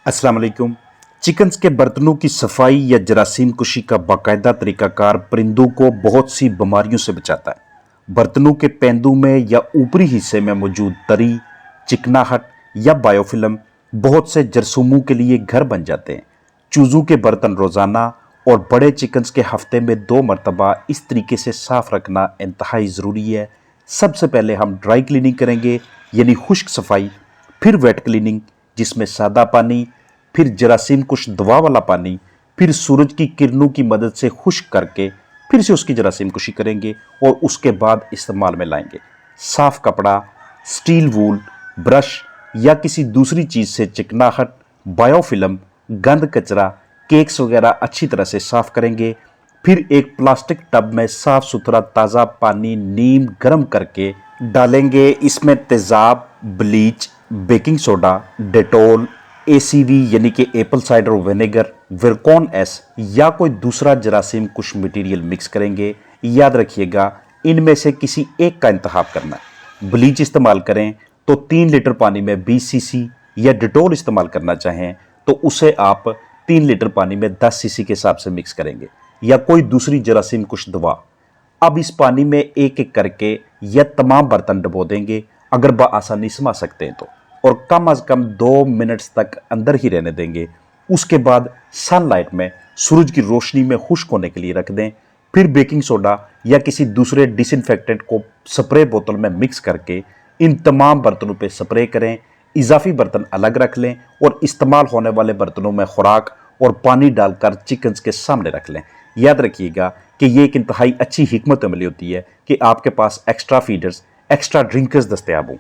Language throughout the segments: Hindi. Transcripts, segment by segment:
अस्सलाम वालेकुम। चिकन्स के बर्तनों की सफाई या जरासीम कुशी का बाकायदा तरीकाकार परिंदों को बहुत सी बीमारियों से बचाता है। बर्तनों के पेंदू में या ऊपरी हिस्से में मौजूद तरी, चिकनाहट या बायोफिल्म बहुत से जरासीमों के लिए घर बन जाते हैं। चूजों के बर्तन रोजाना और बड़े चिकन्स के हफ्ते में 2 मरतबा इस तरीके से साफ रखना इंतहाई ज़रूरी है। सबसे पहले हम ड्राई क्लीनिंग करेंगे, यानी खुश्क सफाई, फिर वेट क्लीनिंग जिसमें सादा पानी, फिर जरासीम कुश दवा वाला पानी, फिर सूरज की किरणों की मदद से खुश्क करके फिर से उसकी जरासीम कुशी करेंगे और उसके बाद इस्तेमाल में लाएंगे। साफ कपड़ा, स्टील वूल, ब्रश या किसी दूसरी चीज से चिकनाहट, बायोफिल्म, गंद कचरा, केक्स वगैरह अच्छी तरह से साफ करेंगे। फिर एक प्लास्टिक टब में साफ सुथरा ताज़ा पानी नीम गर्म करके डालेंगे। इसमें तेजाब, bleach, baking soda, Dettol, ACV यानी कि एप्पल साइडर विनेगर, विरकॉन एस या कोई दूसरा जरासीम कुश मटेरियल मिक्स करेंगे। याद रखिएगा, इनमें से किसी एक का इंतखाब करना है। ब्लीच इस्तेमाल करें तो 3 लीटर पानी में 20 सीसी, या डेटोल इस्तेमाल करना चाहें तो उसे आप 3 लीटर पानी में 10 सीसी के हिसाब से मिक्स करेंगे, या कोई दूसरी जरासीम कुश दवा। अब इस पानी में एक एक करके यह तमाम बर्तन डबो देंगे, अगर बआसानी समा सकते हैं तो, और कम अज कम 2 मिनट्स तक अंदर ही रहने देंगे। उसके बाद सनलाइट में सूरज की रोशनी में खुश्क होने के लिए रख दें। फिर बेकिंग सोडा या किसी दूसरे डिसइंफेक्टेंट को स्प्रे बोतल में मिक्स करके इन तमाम बर्तनों पे स्प्रे करें। इजाफी बर्तन अलग रख लें और इस्तेमाल होने वाले बर्तनों में खुराक और पानी डालकर चिकन्स के सामने रख लें। याद रखिएगा कि ये एक इंतहाई अच्छी हिकमत अमली होती है कि आपके पास एक्स्ट्रा फीडर्स, एक्स्ट्रा ड्रिंकर्स दस्तयाब हों।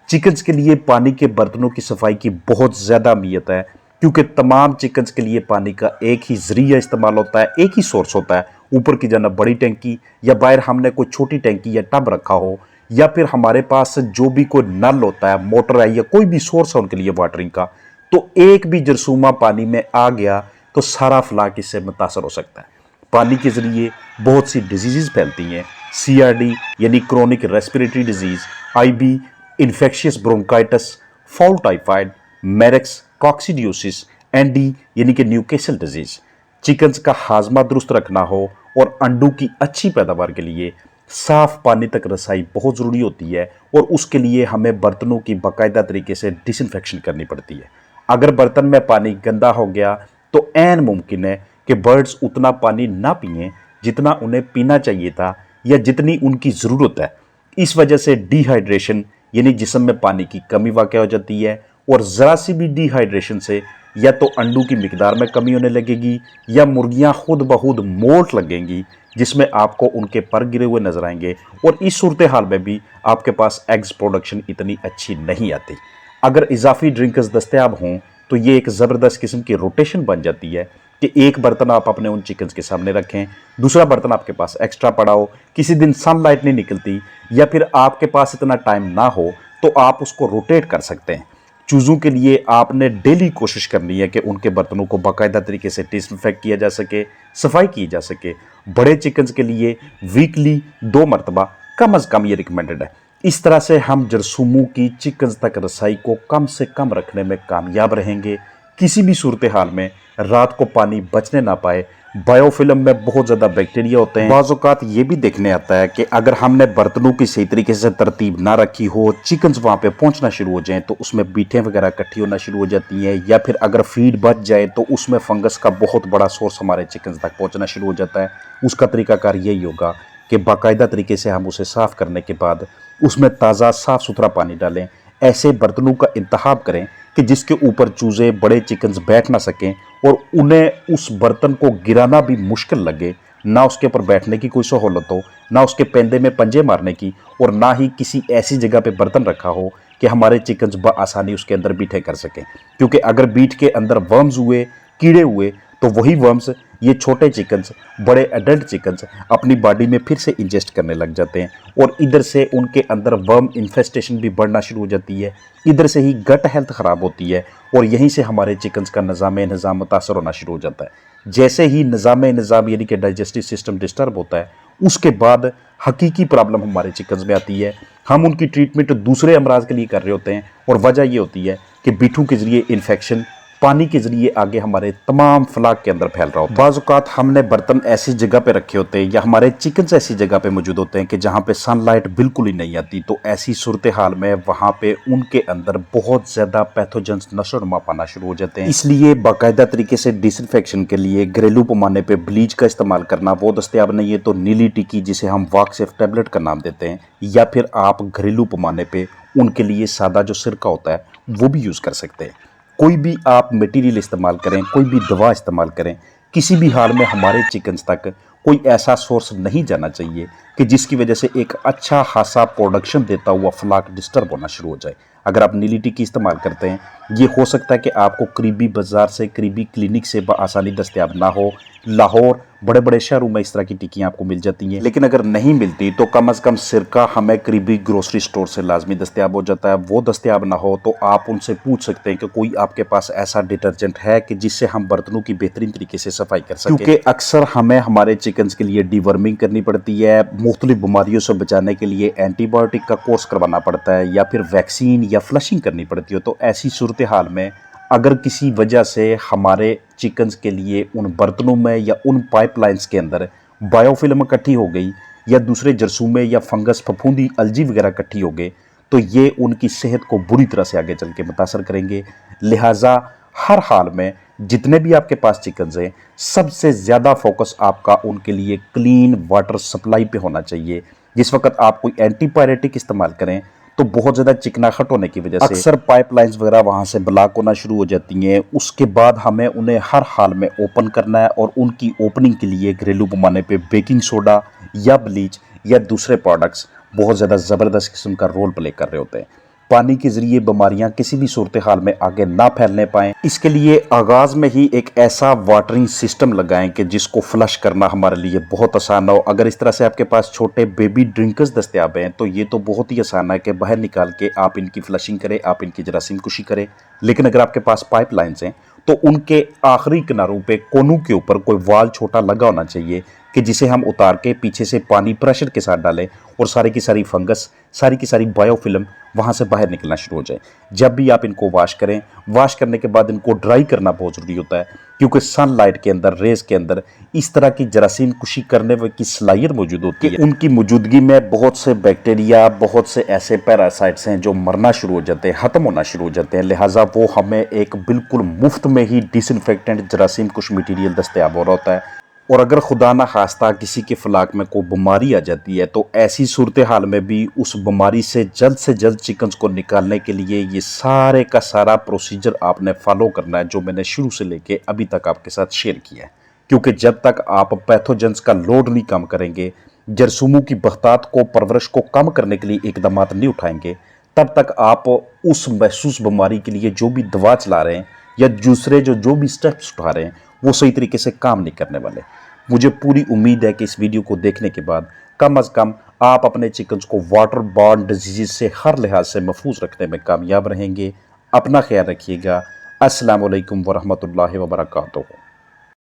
चिकन्स के लिए पानी के बर्तनों की सफाई की बहुत ज़्यादा अहमियत है, क्योंकि तमाम चिकन्स के लिए पानी का एक ही जरिया इस्तेमाल होता है, एक ही सोर्स होता है। ऊपर की जाना बड़ी टैंकी, या बाहर हमने कोई छोटी टैंकी या टब रखा हो, या फिर हमारे पास जो भी कोई नल होता है, मोटर है, या कोई भी सोर्स है उनके लिए वाटरिंग का, तो एक भी जरसूमा पानी में आ गया तो सारा फलाक इससे मुतासर हो सकता है। पानी के जरिए बहुत सी डिजीज़ फैलती हैं। CRD यानी chronic respiratory disease, IB infectious bronchitis, fowl typhoid, Marek's, coccidiosis, ND यानी कि न्यूकेसल डिजीज़। चिकन्स का हाजमा दुरुस्त रखना हो और अंडों की अच्छी पैदावार के लिए साफ पानी तक रसाई बहुत ज़रूरी होती है, और उसके लिए हमें बर्तनों की बाकायदा तरीके से डिसइंफेक्शन करनी पड़ती है। अगर बर्तन में पानी गंदा हो गया तो ऐन मुमकिन है कि बर्ड्स उतना पानी ना पिएं जितना उन्हें पीना चाहिए था, या जितनी उनकी ज़रूरत है। इस वजह से डिहाइड्रेशन यानी जिस्म में पानी की कमी वाक़ हो जाती है, और ज़रा सी भी डिहाइड्रेशन से या तो अंडों की मिकदार में कमी होने लगेगी, या मुर्गियां खुद ब खुद मोल्ट लगेंगी, जिसमें आपको उनके पर गिरे हुए नजर आएंगे, और इस सूरत हाल में भी आपके पास एग्स प्रोडक्शन इतनी अच्छी नहीं आती। अगर इजाफी ड्रिंकर्स दस्तयाब हों तो ये एक ज़बरदस्त किस्म की रोटेशन बन जाती है कि एक बर्तन आप अपने उन चिकन्स के सामने रखें, दूसरा बर्तन आपके पास एक्स्ट्रा पड़ा हो, किसी दिन सनलाइट नहीं निकलती, या फिर आपके पास इतना टाइम ना हो, तो आप उसको रोटेट कर सकते हैं। चूज़ों के लिए आपने डेली कोशिश करनी है कि उनके बर्तनों को बाकायदा तरीके से डिसइंफेक्ट किया जा सके, सफाई की जा सके। बड़े चिकन्स के लिए वीकली 2 मरतबा कम अज़ कम ये रिकमेंडेड है। इस तरह से हम जरसूमों की चिकन्स तक रसाई को कम से कम रखने में कामयाब रहेंगे। किसी भी सूरत हाल में रात को पानी बचने ना पाए। बायोफिल्म में बहुत ज़्यादा बैक्टीरिया होते हैं। बाज़ औक़ात ये भी देखने आता है कि अगर हमने बर्तनों की सही तरीके से तरतीब ना रखी हो, चिकन्स वहाँ पे पहुँचना शुरू हो जाएं तो उसमें बीठें वगैरह इकट्ठी होना शुरू हो जाती हैं, या फिर अगर फीड बच जाए तो उसमें फंगस का बहुत बड़ा सोर्स हमारे चिकन्स तक पहुँचना शुरू हो जाता है। उसका तरीकाकार यही होगा कि बाकायदा तरीके से हम उसे साफ़ करने के बाद उसमें ताज़ा साफ़ सुथरा पानी डालें। ऐसे बर्तनों का इंतखाब करें कि जिसके ऊपर चूज़े, बड़े चिकन्स बैठ ना सकें, और उन्हें उस बर्तन को गिराना भी मुश्किल लगे, ना उसके ऊपर बैठने की कोई सहूलत हो, ना उसके पेंदे में पंजे मारने की, और ना ही किसी ऐसी जगह पे बर्तन रखा हो कि हमारे चिकन्स बआसानी उसके अंदर बीठे कर सकें। क्योंकि अगर बीठ के अंदर वर्म्स हुए, कीड़े हुए, तो वही वर्म्स ये छोटे चिकन्स, बड़े एडल्ट चिकन्स अपनी बॉडी में फिर से इंजेस्ट करने लग जाते हैं, और इधर से उनके अंदर वर्म इन्फेस्टेशन भी बढ़ना शुरू हो जाती है। इधर से ही गट हेल्थ ख़राब होती है, और यहीं से हमारे चिकन्स का निज़ाम मुतासर होना शुरू हो जाता है। जैसे ही निज़ाम यानी कि डाइजेस्टिव सिस्टम डिस्टर्ब होता है, उसके बाद हकीकी प्रॉब्लम हमारे चिकन्स में आती है। हम उनकी ट्रीटमेंट दूसरे अमराज के लिए कर रहे होते हैं, और वजह ये होती है कि बिठू के ज़रिए इन्फेक्शन, पानी के जरिए आगे हमारे तमाम फ्लाक के अंदर फैल रहा होता है। बाज़ औक़ात हमने बर्तन ऐसी जगह पे रखे होते हैं या हमारे चिकन्स ऐसी जगह पे मौजूद होते हैं कि जहाँ पे सनलाइट बिल्कुल ही नहीं आती, तो ऐसी सूरत हाल में वहाँ पे उनके अंदर बहुत ज़्यादा पैथोजेंस नशोनुमा पाना शुरू हो जाते हैं। इसलिए बाकायदा तरीके से डिसइंफेक्शन के लिए घरेलू पैमाने पे ब्लीच का इस्तेमाल करना वो दस्तयाब नहीं है, तो नीली टिक्की जिसे हम वॉक्सेफ टैबलेट का नाम देते हैं, या फिर आप घरेलू पैमाने पे उनके लिए सादा जो सिरका होता है वो भी यूज़ कर सकते हैं। कोई भी आप मटेरियल इस्तेमाल करें, कोई भी दवा इस्तेमाल करें, किसी भी हाल में हमारे चिकन्स तक कोई ऐसा सोर्स नहीं जाना चाहिए कि जिसकी वजह से एक अच्छा खासा प्रोडक्शन देता हुआ फ्लाक डिस्टर्ब होना शुरू हो जाए। अगर आप नीली टिक्की इस्तेमाल करते हैं, ये हो सकता है कि आपको करीबी बाज़ार से, करीबी क्लिनिक से आसानी दस्तयाब ना हो। लाहौर बड़े बड़े शहरों में इस तरह की टिक्कियाँ आपको मिल जाती हैं, लेकिन अगर नहीं मिलती तो कम अज़ कम सिरका हमें करीबी ग्रोसरी स्टोर से लाजमी दस्तयाब हो जाता है। वो दस्तयाब ना हो तो आप उनसे पूछ सकते हैं कि कोई आपके पास ऐसा डिटर्जेंट है कि जिससे हम बर्तनों की बेहतरीन तरीके से सफाई कर सकें, क्योंकि अक्सर हमें हमारे चिकन्स के लिए डिवर्मिंग करनी पड़ती है, मुख्तलिफ बीमारियों से बचाने के लिए एंटीबायोटिक का कोर्स करवाना पड़ता है, या फिर वैक्सीन या फ्लशिंग करनी पड़ती हो। तो ऐसी सूरत हाल में अगर किसी वजह से हमारे चिकन्स के लिए उन बर्तनों में या उन पाइपलाइंस के अंदर बायोफिल्म इकट्ठी हो गई, या दूसरे जरसूमे या फंगस, फफूंदी, अलजी वगैरह इकट्ठी हो गए, तो ये उनकी सेहत को बुरी तरह से आगे चल के मुतासर करेंगे। लिहाजा हर हाल में जितने भी आपके पास चिकन्स हैं, सबसे ज़्यादा फोकस आपका उनके लिए क्लीन वाटर सप्लाई पे होना चाहिए। जिस वक्त आप कोई एंटीबायोटिक इस्तेमाल करें तो बहुत ज़्यादा चिकनाहट होने की वजह से अक्सर पाइपलाइंस वगैरह वहाँ से ब्लॉक होना शुरू हो जाती हैं। उसके बाद हमें उन्हें हर हाल में ओपन करना है, और उनकी ओपनिंग के लिए घरेलू पैमाने पे बेकिंग सोडा या ब्लीच या दूसरे प्रोडक्ट्स बहुत ज़्यादा ज़बरदस्त किस्म का रोल प्ले कर रहे होते हैं। पानी के ज़रिए बीमारियां किसी भी सूरत हाल में आगे ना फैलने पाएँ, इसके लिए आगाज़ में ही एक ऐसा वाटरिंग सिस्टम लगाएं कि जिसको फ्लश करना हमारे लिए बहुत आसान हो। अगर इस तरह से आपके पास छोटे बेबी ड्रिंकर्स दस्तयाब हैं तो ये तो बहुत ही आसान है कि बाहर निकाल के आप इनकी फ्लशिंग करें, आप इनकी जरासीम कुशी करें। लेकिन अगर आपके पास पाइपलाइंस हैं तो उनके आखिरी किनारों पे कोनों के ऊपर कोई वाल छोटा लगा होना चाहिए कि जिसे हम उतार के पीछे से पानी प्रेशर के साथ डालें और सारी की सारी फंगस, सारी की सारी बायोफिल्म वहाँ से बाहर निकलना शुरू हो जाए। जब भी आप इनको वॉश करें, वॉश करने के बाद इनको ड्राई करना बहुत ज़रूरी होता है, क्योंकि सनलाइट के अंदर, रेज के अंदर इस तरह की जरासीम कुशी करने की सलाहियत मौजूद होती है। उनकी मौजूदगी में बहुत से बैक्टीरिया, बहुत से ऐसे पैरासाइट्स हैं जो मरना शुरू हो जाते हैं, ख़त्म होना शुरू हो जाते हैं। लिहाजा वो हमें एक बिल्कुल मुफ्त में ही डिसइंफेक्टेंट जरासीम कुश मटीरियल दस्तयाब हो रहा होता है। और अगर खुदा ना खास्ता किसी के फलाक में कोई बीमारी आ जाती है तो ऐसी सूरत हाल में भी उस बीमारी से जल्द चिकन्स को निकालने के लिए ये सारे का सारा प्रोसीजर आपने फॉलो करना है, जो मैंने शुरू से लेके अभी तक आपके साथ शेयर किया है। क्योंकि जब तक आप पैथोजेंस का लोड नहीं कम करेंगे, जरसूमों की बख्तात को, परवरिश को कम करने के लिए इकदाम नहीं उठाएंगे, तब तक आप उस महसूस बीमारी के लिए जो भी दवा चला रहे हैं या दूसरे जो भी स्टेप्स उठा रहे हैं वो सही तरीके से काम नहीं करने वाले। मुझे पूरी उम्मीद है कि इस वीडियो को देखने के बाद कम अज़ कम आप अपने चिकन्स को वाटर बॉर्न डिजीज़ से हर लिहाज से महफूज रखने में कामयाब रहेंगे। अपना ख्याल रखिएगा। अस्सलाम वालेकुम वरहमतुल्लाहि वबरकातुहू।